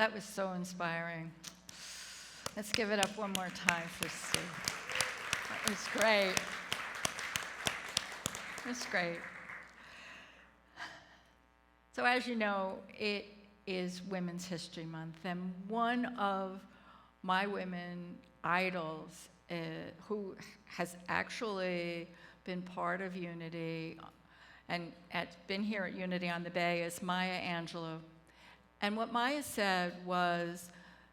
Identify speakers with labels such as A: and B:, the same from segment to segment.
A: That was so inspiring. Let's give it up one more time for Steve. That was great. That's great. So as you know, it is Women's History Month, and one of my women idols who has actually been part of Unity and been here at Unity on the Bay is Maya Angelou. And what Maya said was,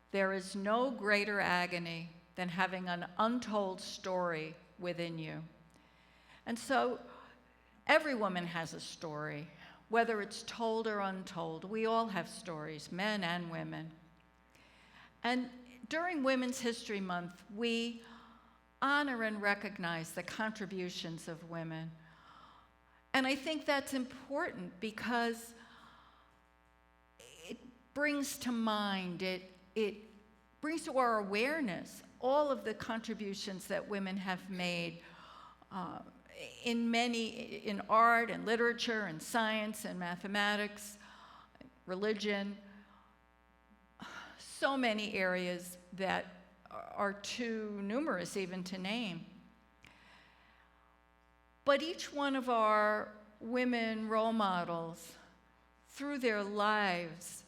A: there is no greater agony than having an untold story within you. And so every woman has a story, whether it's told or untold. We all have stories, men and women. And during Women's History Month, we honor and recognize the contributions of women. And I think that's important because it brings to mind, it brings to our awareness all of the contributions that women have made in art and literature and science and mathematics, religion, so many areas that are too numerous even to name. But each one of our women role models, through their lives,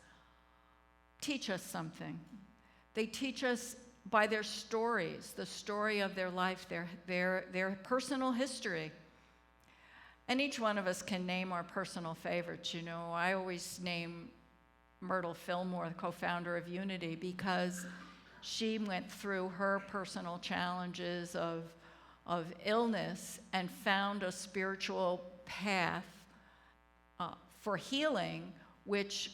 A: teach us something. They teach us by their stories, the story of their life, their personal history. And each one of us can name our personal favorites. You know, I always name Myrtle Fillmore, the co-founder of Unity, because she went through her personal challenges of illness and found a spiritual path for healing, which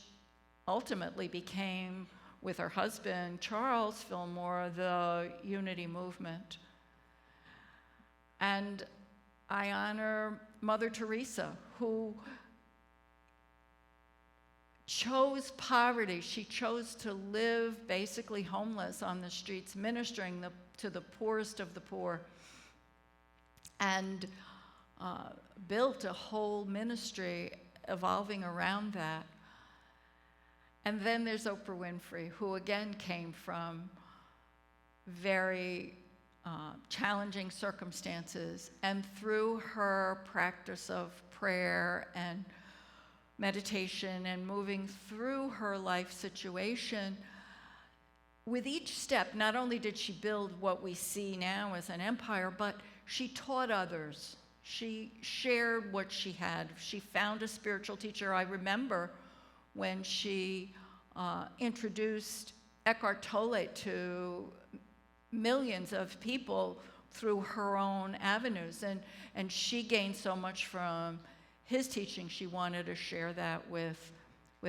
A: ultimately became, with her husband, Charles Fillmore, the Unity movement. And I honor Mother Teresa, who chose poverty. She chose to live basically homeless on the streets, ministering to the poorest of the poor, and built a whole ministry evolving around that. And then there's Oprah Winfrey, who again came from very challenging circumstances, and through her practice of prayer and meditation and moving through her life situation, with each step, not only did she build what we see now as an empire, but she taught others. She shared what she had. She found a spiritual teacher. I remember when she introduced Eckhart Tolle to millions of people through her own avenues, and she gained so much from his teaching. She wanted to share that with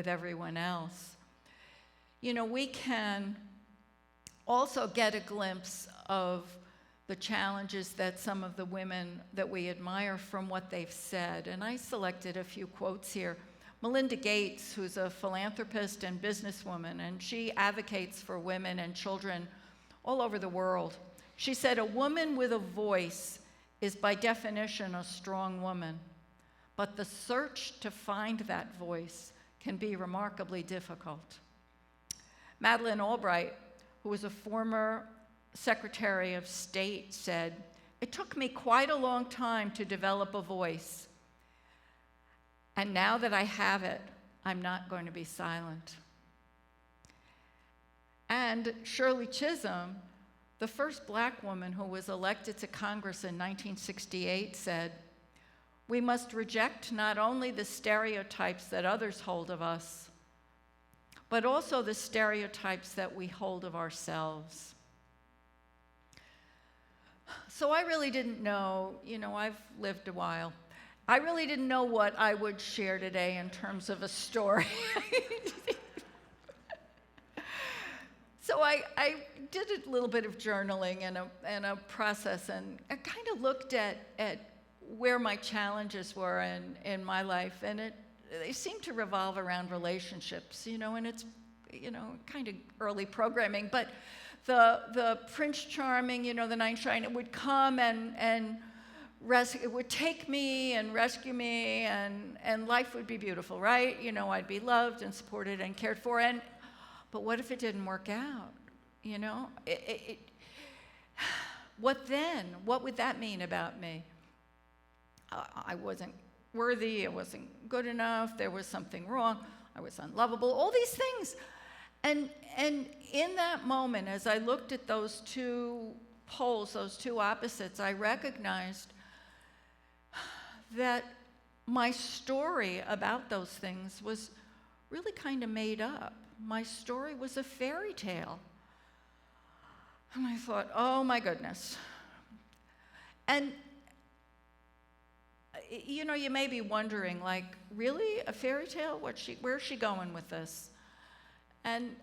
A: everyone else. You know, we can also get a glimpse of the challenges that some of the women that we admire from what they've said, and I selected a few quotes here. Melinda Gates, who's a philanthropist and businesswoman, and she advocates for women and children all over the world. She said, "A woman with a voice is by definition a strong woman, but the search to find that voice can be remarkably difficult." Madeleine Albright, who was a former Secretary of State, said, "It took me quite a long time to develop a voice. And now that I have it, I'm not going to be silent." And Shirley Chisholm, the first Black woman who was elected to Congress in 1968, said, "We must reject not only the stereotypes that others hold of us, but also the stereotypes that we hold of ourselves." So I really didn't know, you know, I've lived a while. I really didn't know what I would share today in terms of a story. So I did a little bit of journaling and a process, and I kind of looked at where my challenges were in my life, and they seem to revolve around relationships, you know, and it's, you know, kind of early programming, but the Prince Charming, you know, the knight in shining, it would come and it would take me and rescue me, and life would be beautiful, right? You know, I'd be loved and supported and cared for. And But what if it didn't work out? You know, what then? What would that mean about me? I wasn't worthy, I wasn't good enough, there was something wrong, I was unlovable, all these things. And in that moment, as I looked at those two poles, those two opposites, I recognized that my story about those things was really kind of made up. My story was a fairy tale. And I thought, oh my goodness. And you know, you may be wondering, like, really, a fairy tale? Where's she going with this? And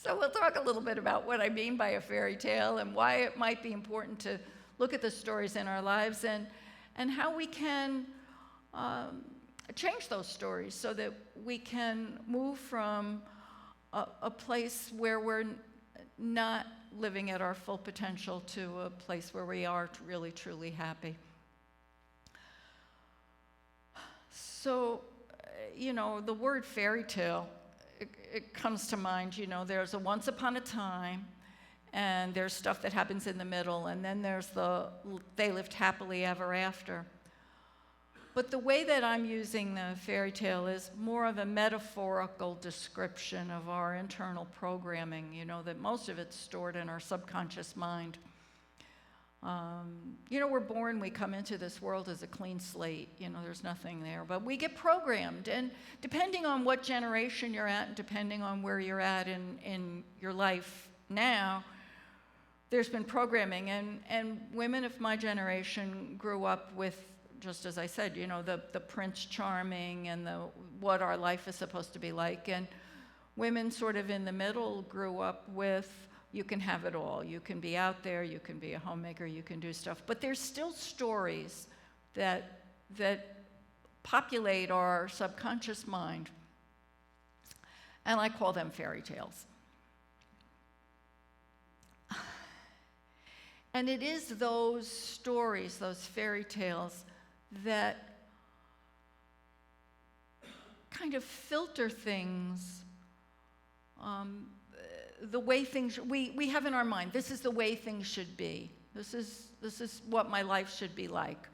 A: so we'll talk a little bit about what I mean by a fairy tale and why it might be important to look at the stories in our lives and how we can change those stories so that we can move from a place where we're not living at our full potential to a place where we are really, truly happy. So, you know, the word fairy tale, it comes to mind, you know, there's a once upon a time, and there's stuff that happens in the middle, and then there's the they lived happily ever after. But the way that I'm using the fairy tale is more of a metaphorical description of our internal programming, you know, that most of it's stored in our subconscious mind. You know, we're born, we come into this world as a clean slate, you know, there's nothing there, but we get programmed, and depending on what generation you're at and depending on where you're at in your life now, there's been programming, and women of my generation grew up with, just as I said, you know, the Prince Charming and what our life is supposed to be like, and women sort of in the middle grew up with, you can have it all. You can be out there, you can be a homemaker, you can do stuff. But there's still stories that populate our subconscious mind. And I call them fairy tales. And it is those stories, those fairy tales, that kind of filter things, the way things we have in our mind. This is the way things should be. This is what my life should be like.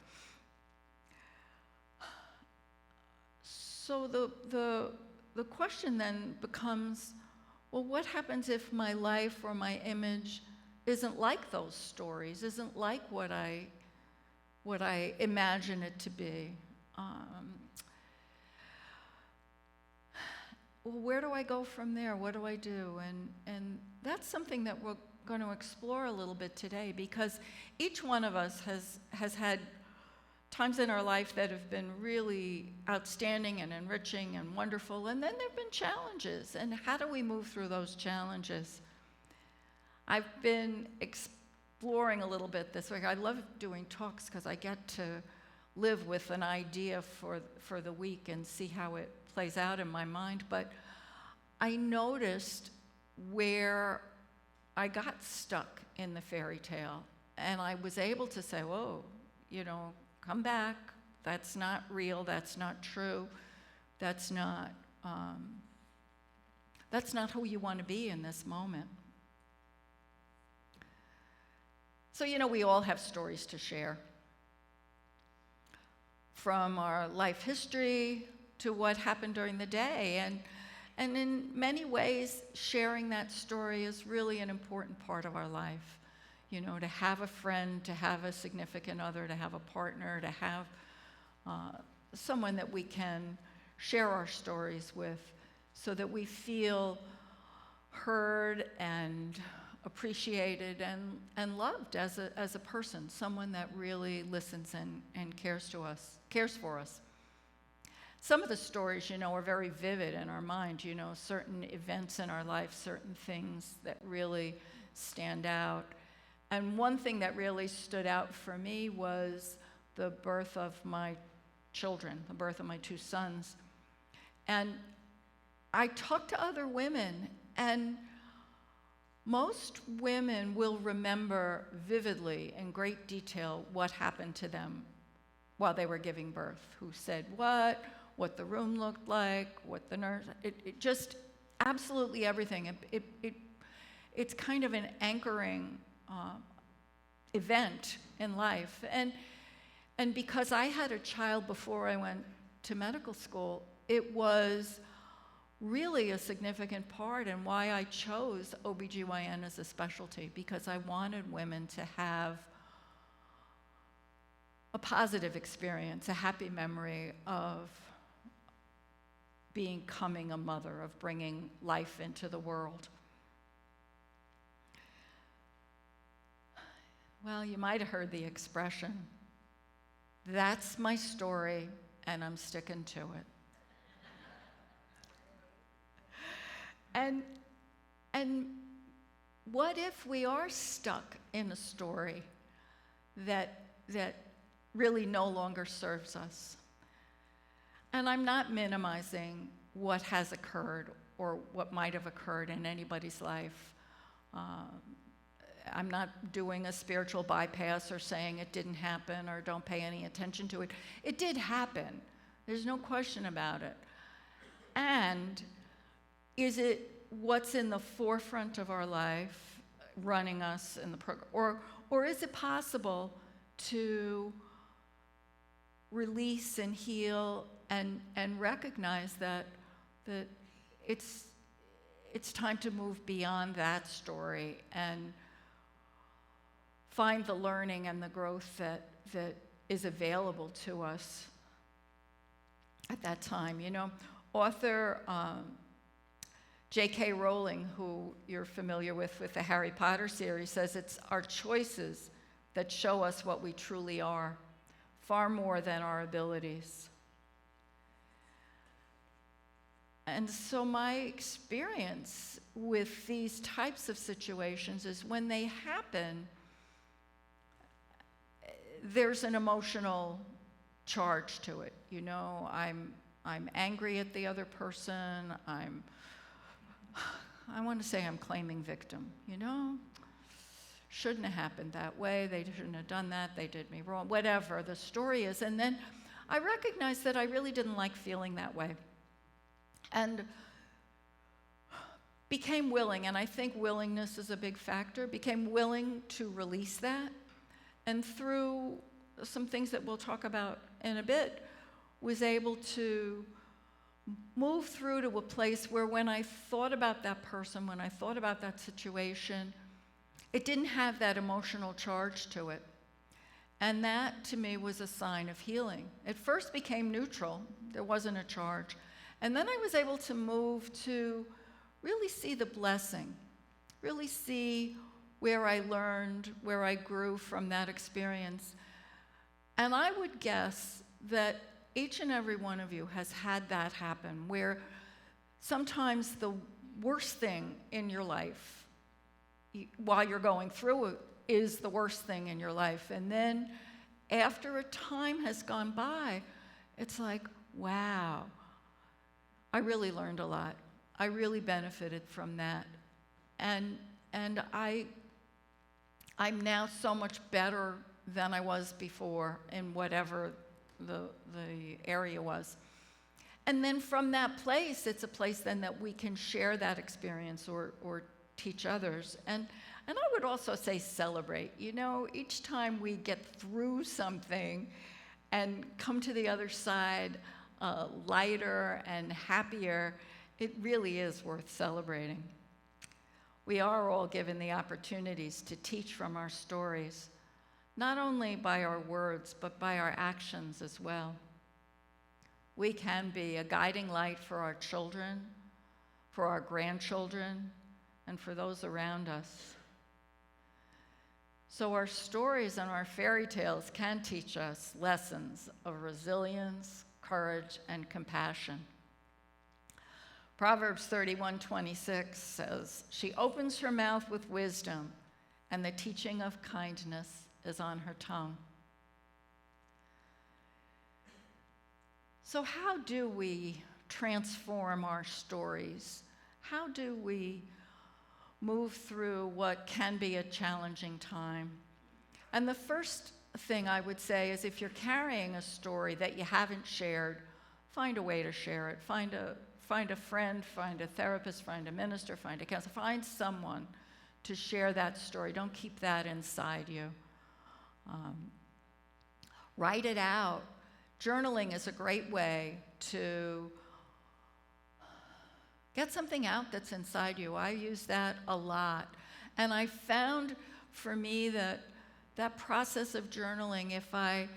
A: So the question then becomes, well, what happens if my life or my image isn't like those stories, isn't like what I imagine it to be? Well, where do I go from there? What do I do? And that's something that we're going to explore a little bit today, because each one of us has had times in our life that have been really outstanding and enriching and wonderful, and then there have been challenges. And how do we move through those challenges? I've been exploring a little bit this week. I love doing talks because I get to live with an idea for the week and see how it plays out in my mind. But I noticed where I got stuck in the fairy tale, and I was able to say, whoa, you know, come back. That's not real. That's not true. That's not who you want to be in this moment. So, you know, we all have stories to share, from our life history to what happened during the day. And in many ways, sharing that story is really an important part of our life. You know, to have a friend, to have a significant other, to have a partner, to have someone that we can share our stories with, so that we feel heard and appreciated and loved as a person, someone that really listens and cares for us. Some of the stories, you know, are very vivid in our mind, you know, certain events in our life, certain things that really stand out. And one thing that really stood out for me was the birth of my children, the birth of my two sons. And I talked to other women, and most women will remember vividly, in great detail, what happened to them while they were giving birth, who said what the room looked like, what the nurse, it just absolutely everything. It's kind of an anchoring event in life. And because I had a child before I went to medical school, it was really a significant part in why I chose OBGYN as a specialty, because I wanted women to have a positive experience, a happy memory of becoming a mother, of bringing life into the world. Well, you might have heard the expression, that's my story, and I'm sticking to it. And what if we are stuck in a story that really no longer serves us? And I'm not minimizing what has occurred or what might have occurred in anybody's life. I'm not doing a spiritual bypass or saying it didn't happen or don't pay any attention to it. It did happen. There's no question about it. And is it what's in the forefront of our life running us in the program? Or is it possible to release and heal and recognize that it's time to move beyond that story and find the learning and the growth that is available to us at that time? You know, author J.K. Rowling, who you're familiar with the Harry Potter series, says it's our choices that show us what we truly are, far more than our abilities. And so my experience with these types of situations is when they happen, there's an emotional charge to it. You know, I'm angry at the other person. I want to say I'm claiming victim, you know? Shouldn't have happened that way. They shouldn't have done that. They did me wrong. Whatever the story is. And then I recognized that I really didn't like feeling that way. And became willing, and I think willingness is a big factor, became willing to release that. And through some things that we'll talk about in a bit, was able to move through to a place where when I thought about that person, when I thought about that situation, it didn't have that emotional charge to it. And that, to me, was a sign of healing. It first became neutral. There wasn't a charge. And then I was able to move to really see the blessing, really see where I learned, where I grew from that experience. And I would guess that each and every one of you has had that happen, where sometimes the worst thing in your life, while you're going through it, is the worst thing in your life. And then after a time has gone by, it's like, wow, I really learned a lot. I really benefited from that. And I'm now so much better than I was before in whatever the area was. And then from that place, it's a place then that we can share that experience or teach others. And I would also say celebrate. You know, each time we get through something and come to the other side lighter and happier, it really is worth celebrating. We are all given the opportunities to teach from our stories, not only by our words, but by our actions as well. We can be a guiding light for our children, for our grandchildren, and for those around us. So our stories and our fairy tales can teach us lessons of resilience, courage, and compassion. Proverbs 31:26 says, "She opens her mouth with wisdom, and the teaching of kindness is on her tongue." So how do we transform our stories? How do we move through what can be a challenging time? And the first thing I would say is, if you're carrying a story that you haven't shared, find a way to share it. Find find a friend, find a therapist, find a minister, find a counselor, find someone to share that story. Don't keep that inside you. Write it out. Journaling is a great way to get something out that's inside you. I use that a lot. And I found for me that process of journaling, if I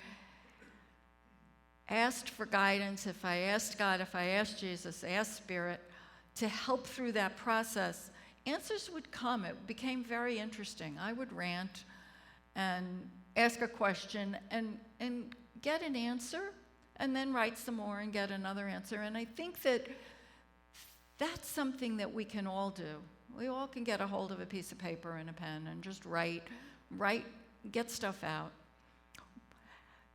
A: asked for guidance, if I asked God, if I asked Jesus, asked Spirit to help through that process, answers would come. It became very interesting. I would rant and ask a question and get an answer, and then write some more and get another answer. And I think that's something that we can all do. We all can get a hold of a piece of paper and a pen and just write, get stuff out.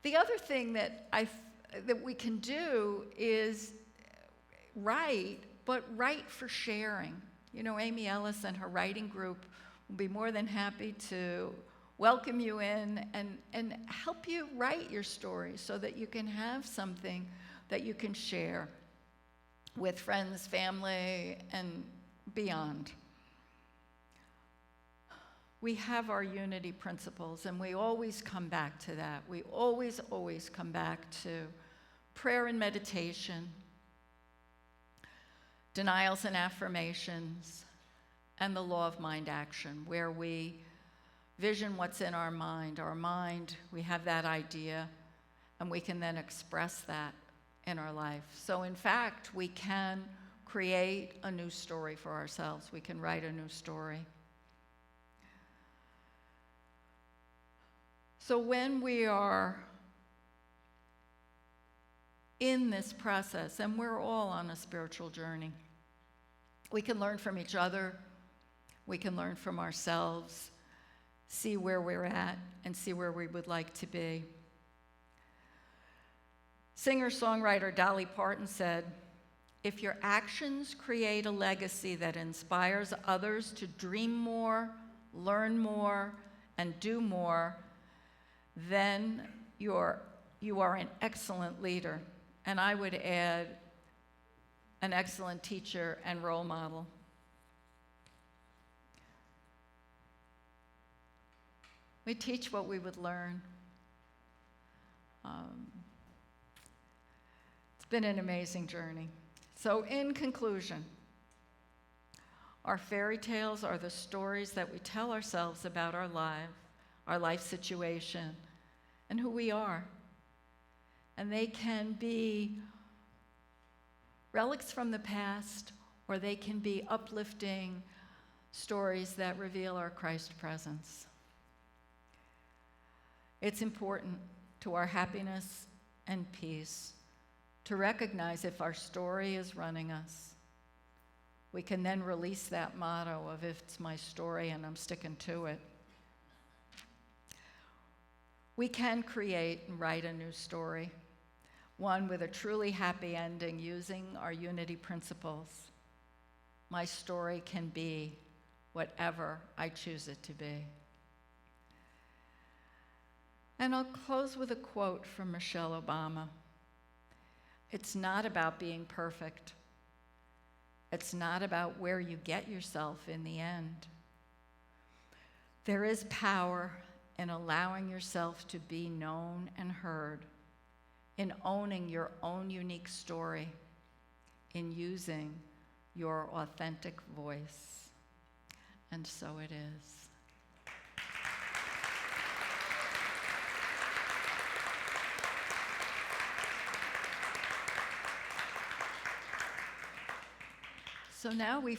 A: The other thing that we can do is write, but write for sharing. You know, Amy Ellis and her writing group will be more than happy to welcome you in and help you write your story so that you can have something that you can share with friends, family, and beyond. We have our unity principles, and we always come back to that. We always come back to prayer and meditation, denials and affirmations, and the law of mind action, where we vision what's in our mind. Our mind, we have that idea, and we can then express that in our life. So in fact, we can create a new story for ourselves. We can write a new story. So when we are in this process, and we're all on a spiritual journey, we can learn from each other, we can learn from ourselves, see where we're at, and see where we would like to be. Singer-songwriter Dolly Parton said, "If your actions create a legacy that inspires others to dream more, learn more, and do more, then you are an excellent leader." And I would add, an excellent teacher and role model. We teach what we would learn. It's been an amazing journey. So in conclusion, our fairy tales are the stories that we tell ourselves about our life situation, and who we are. And they can be relics from the past, or they can be uplifting stories that reveal our Christ presence. It's important to our happiness and peace to recognize if our story is running us. We can then release that motto of, if it's my story and I'm sticking to it. We can create and write a new story, one with a truly happy ending using our unity principles. My story can be whatever I choose it to be. And I'll close with a quote from Michelle Obama. "It's not about being perfect. It's not about where you get yourself in the end. There is power in allowing yourself to be known and heard, in owning your own unique story, in using your authentic voice." And so it is. So now we've